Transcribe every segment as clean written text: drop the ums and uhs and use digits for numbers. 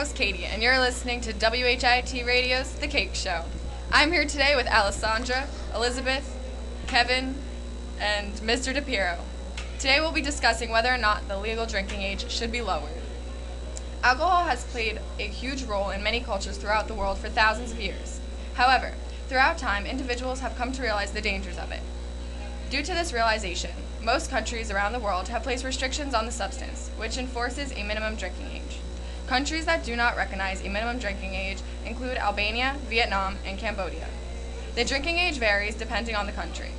host, Katie, and you're listening to WHIT Radio's The Kake Show. I'm here today with Alessandra, Elizabeth, Kevin, and Mr. DePiero. Today we'll be discussing whether or not the legal drinking age should be lowered. Alcohol has played a huge role in many cultures throughout the world for thousands of years. However, throughout time, individuals have come to realize the dangers of it. Due to this realization, most countries around the world have placed restrictions on the substance, which enforces a minimum drinking age. Countries that do not recognize a minimum drinking age include Albania, Vietnam, and Cambodia. The drinking age varies depending on the country.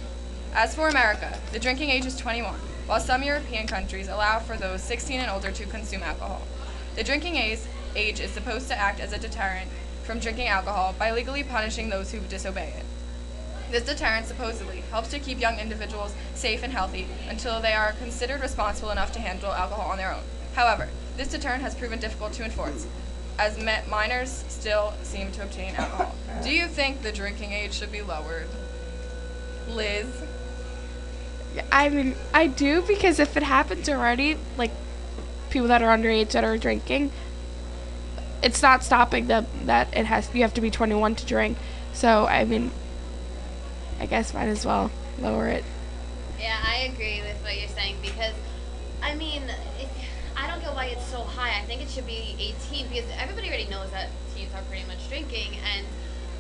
As for America, the drinking age is 21, while some European countries allow for those 16 and older to consume alcohol. The drinking age is supposed to act as a deterrent from drinking alcohol by legally punishing those who disobey it. This deterrent supposedly helps to keep young individuals safe and healthy until they are considered responsible enough to handle alcohol on their own. However, this deterrent has proven difficult to enforce, as minors still seem to obtain alcohol. Do you think the drinking age should be lowered? Liz? I mean, I do, because if it happens already, like people that are underage that are drinking, it's not stopping them that you have to be 21 to drink. So, I mean, I guess might as well lower it. Yeah, I agree with what you're saying, because, I mean, I don't get why it's so high. I think it should be 18, because everybody already knows that teens are pretty much drinking, and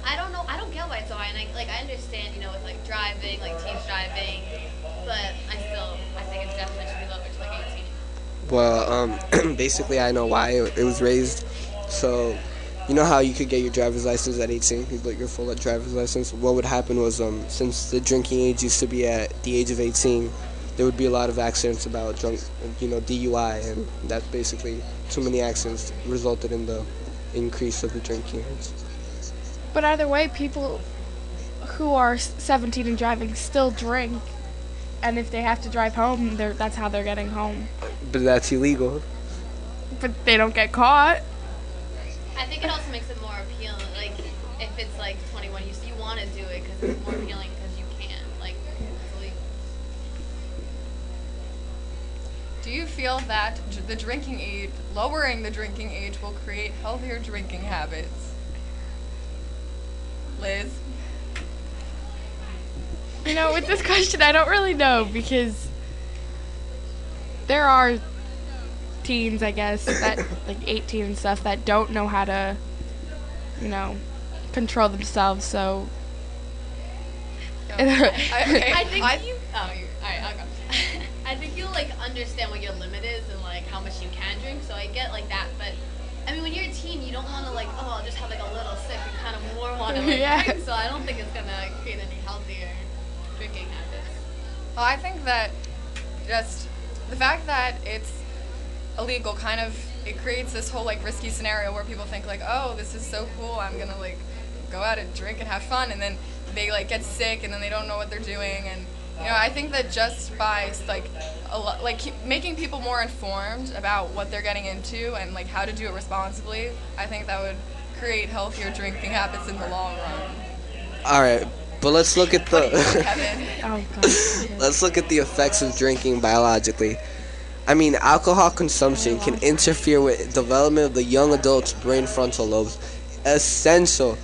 I don't get why it's so high, and I understand, with like driving, like teens driving, but I think it definitely should be lowered to like 18. Well, basically I know why it was raised. So, you know how you could get your driver's license at 18, you get your full driver's license? What would happen was, since the drinking age used to be at the age of 18, there would be a lot of accidents about DUI, and that's basically too many accidents resulted in the increase of the drinking age. But either way, people who are 17 and driving still drink, and if they have to drive home, that's how they're getting home. But that's illegal. But they don't get caught. I think it also makes it more appealing. Like, if it's like 21, you want to do it because it's more appealing because you can. Like, it's illegal. Do you feel that lowering the drinking age will create healthier drinking habits? Liz? With this question, I don't really know, because there are teens, I guess, that like 18 and stuff, that don't know how to, control themselves. So I think you'll like understand what your limit is and like how much you can drink. So I get like that, but I mean, when you're a teen, you don't want to like, I'll just have like a little sip. You kind of more want to drink. So I don't think it's gonna create any healthier drinking habits. Well, I think that just the fact that it's illegal it creates this whole like risky scenario where people think like, oh, this is so cool, I'm gonna like go out and drink and have fun, and then they like get sick and then they don't know what they're doing. And I think that just by making people more informed about what they're getting into and like how to do it responsibly, I think that would create healthier drinking habits in the long run. All right, but let's look at the Oh, God. let's look at the effects of drinking biologically. I mean, alcohol consumption can interfere with development of the young adult's brain frontal lobes, essential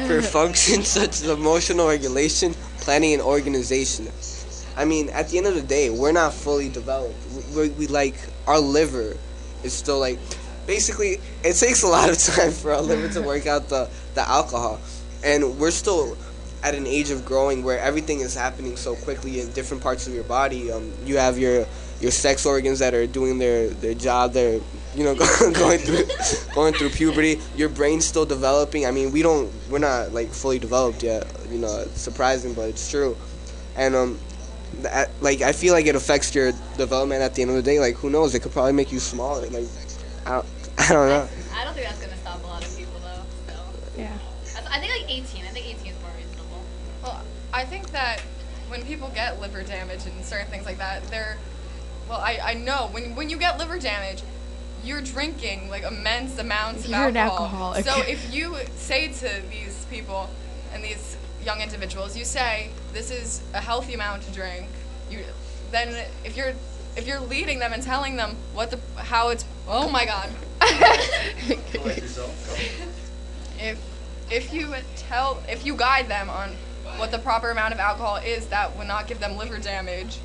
for functions such as emotional regulation, planning, and organization. I mean, at the end of the day, we're not fully developed. We our liver is still like, basically, it takes a lot of time for our liver to work out the alcohol, and we're still at an age of growing where everything is happening so quickly in different parts of your body. You have your sex organs that are doing their job. They're going through puberty. Your brain's still developing. I mean, we're not like fully developed yet. It's surprising, but it's true. And I feel like it affects your development at the end of the day. Like, who knows? It could probably make you smaller. Like, I don't know. I don't think that's gonna stop a lot of people though. Still. Yeah. I think like 18. I think 18 is more reasonable. Well, I think that when people get liver damage and certain things like that, I know when you get liver damage, you're drinking like immense amounts of You're an alcohol. alcoholic. So if you say to these people and these young individuals, you say this is a healthy amount to drink, then if you're leading them and telling them how it's, oh my god, If you guide them on what the proper amount of alcohol is that would not give them liver damage,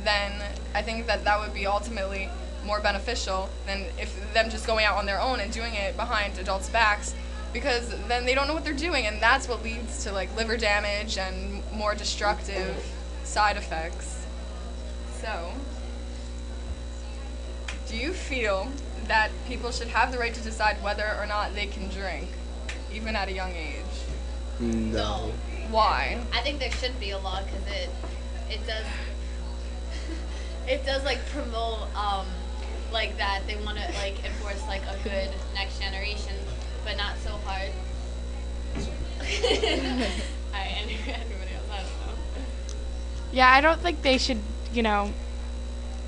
then I think that would be ultimately more beneficial than if them just going out on their own and doing it behind adults' backs, because then they don't know what they're doing, and that's what leads to like liver damage and more destructive side effects. So, do you feel that people should have the right to decide whether or not they can drink, even at a young age? No. Why? I think there should be a law because it does it does like promote like that they want to like enforce like a good next generation, but not so hard. Alright, anybody else? I don't know. Yeah, I don't think they should,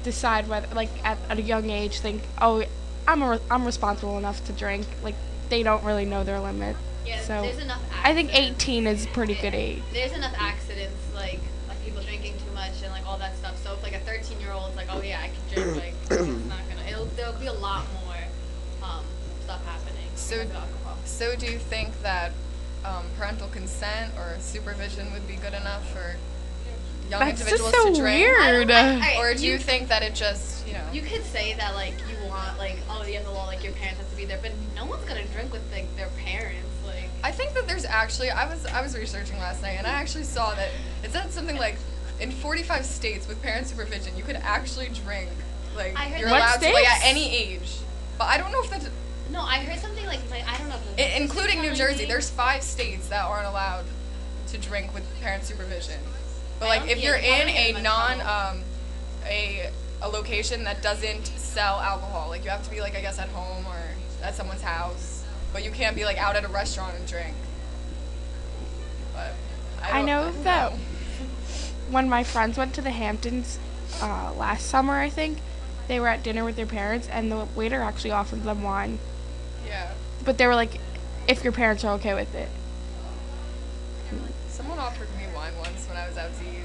decide whether, like, at a young age, think, oh, I'm responsible enough to drink. Like, they don't really know their limit. Yeah, So there's enough accidents. I think 18 is a pretty good age. There's enough accidents, like people drinking too much and like all that stuff. So if like a 13-year-old's like, oh yeah, I can drink, like it's not gonna. There'll be a lot more stuff happening. So, with alcohol. so do you think that parental consent or supervision would be good enough for young That's individuals just so to drink? weird. Or do you think that it just, You could say that like you want like the end of the law, like your parents have to be there, but no one's gonna drink with like their parents. Like I think that there's actually, I was researching last night, and I actually saw that it said something like in 45 states with parent supervision, you could actually drink. Like, I heard you're that. allowed to, like, What at any age. But I don't know if that's, no, I heard something like I don't know. If it's including New 16 Jersey, maybe. there's 5 states that aren't allowed to drink with parent supervision. But I like, don't if think you're it's probably in a much non, trouble. a location that doesn't sell alcohol, like you have to be like, I guess, at home or at someone's house, but you can't be like out at a restaurant and drink. But I know that when my friends went to the Hamptons last summer, I think, they were at dinner with their parents, and the waiter actually offered them wine. Yeah. But they were like, if your parents are okay with it. Someone offered me wine once when I was out to eat.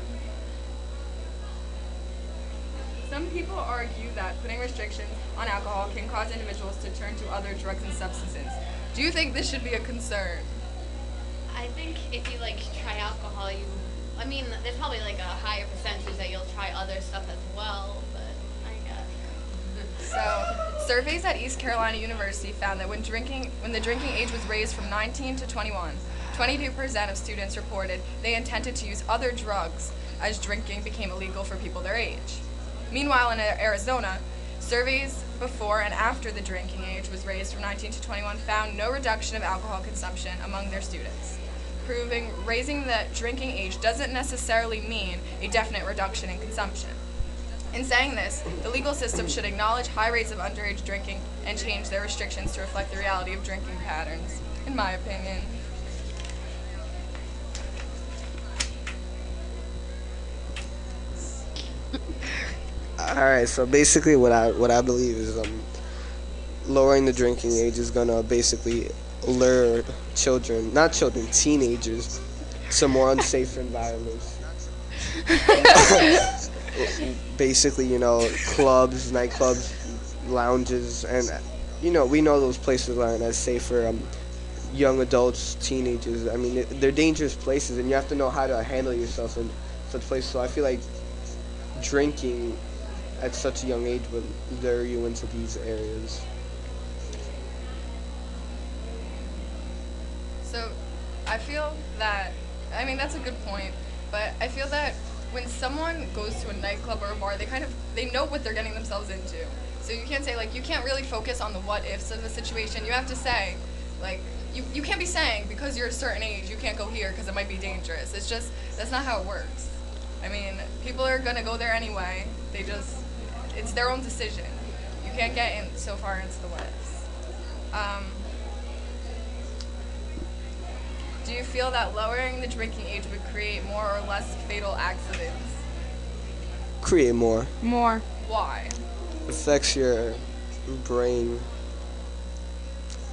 Some people argue that putting restrictions on alcohol can cause individuals to turn to other drugs and substances. Do you think this should be a concern? I think if you like try alcohol, I mean, there's probably like a higher percentage that you'll try other stuff as well, but I guess. So, surveys at East Carolina University found that when the drinking age was raised from 19 to 21, 22% of students reported they intended to use other drugs as drinking became illegal for people their age. Meanwhile, in Arizona, surveys before and after the drinking age was raised from 19 to 21 found no reduction of alcohol consumption among their students, proving raising the drinking age doesn't necessarily mean a definite reduction in consumption. In saying this, the legal system should acknowledge high rates of underage drinking and change their restrictions to reflect the reality of drinking patterns, in my opinion. Alright, so basically what I believe is lowering the drinking age is gonna basically lure teenagers to more unsafe environments. Basically, clubs, nightclubs, lounges, and we know those places aren't as safe for young adults, teenagers. I mean, they're dangerous places, and you have to know how to handle yourself in such places. So I feel like drinking at such a young age would lure you into these areas. So, I feel that, I mean, that's a good point, but I feel that when someone goes to a nightclub or a bar, they know what they're getting themselves into. So you can't say, like, you can't really focus on the what-ifs of the situation. You have to say, like, you can't be saying, because you're a certain age, you can't go here because it might be dangerous. It's just, that's not how it works. I mean, people are going to go there anyway. It's their own decision. You can't get in so far into the what-ifs. Do you feel that lowering the drinking age would create more or less fatal accidents? Create more. More. Why? Affects your brain,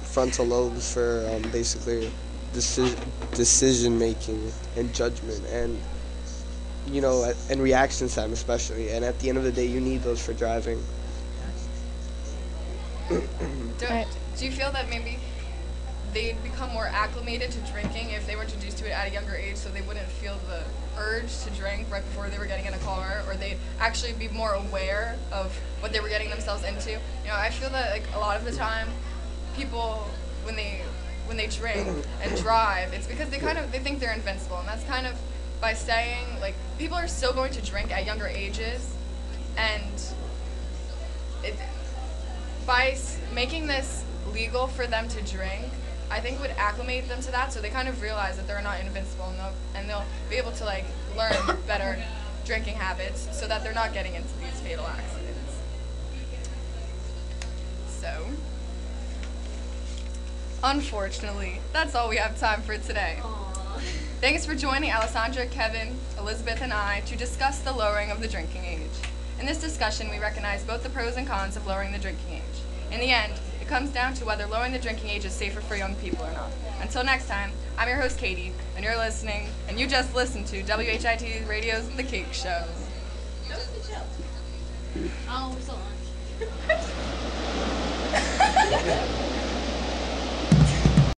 frontal lobes for basically decision making and judgment, and and reaction time especially. And at the end of the day, you need those for driving. Do you feel that maybe they'd become more acclimated to drinking if they were introduced to it at a younger age, so they wouldn't feel the urge to drink right before they were getting in a car, or they'd actually be more aware of what they were getting themselves into? You know, I feel that like a lot of the time, people when they drink and drive, it's because they think they're invincible, and that's kind of by saying like people are still going to drink at younger ages, and making this legal for them to drink, I think would acclimate them to that, so they kind of realize that they're not invincible, and they'll be able to like learn better drinking habits, so that they're not getting into these fatal accidents. So, unfortunately, that's all we have time for today. Aww. Thanks for joining Alessandra, Kevin, Elizabeth, and I to discuss the lowering of the drinking age. In this discussion, we recognize both the pros and cons of lowering the drinking age. In the end, it comes down to whether lowering the drinking age is safer for young people or not. Until next time, I'm your host, Katie, and you're listening, and you just listened to WHIT Radio's The Cake Show. That was the joke. Oh, we're still on.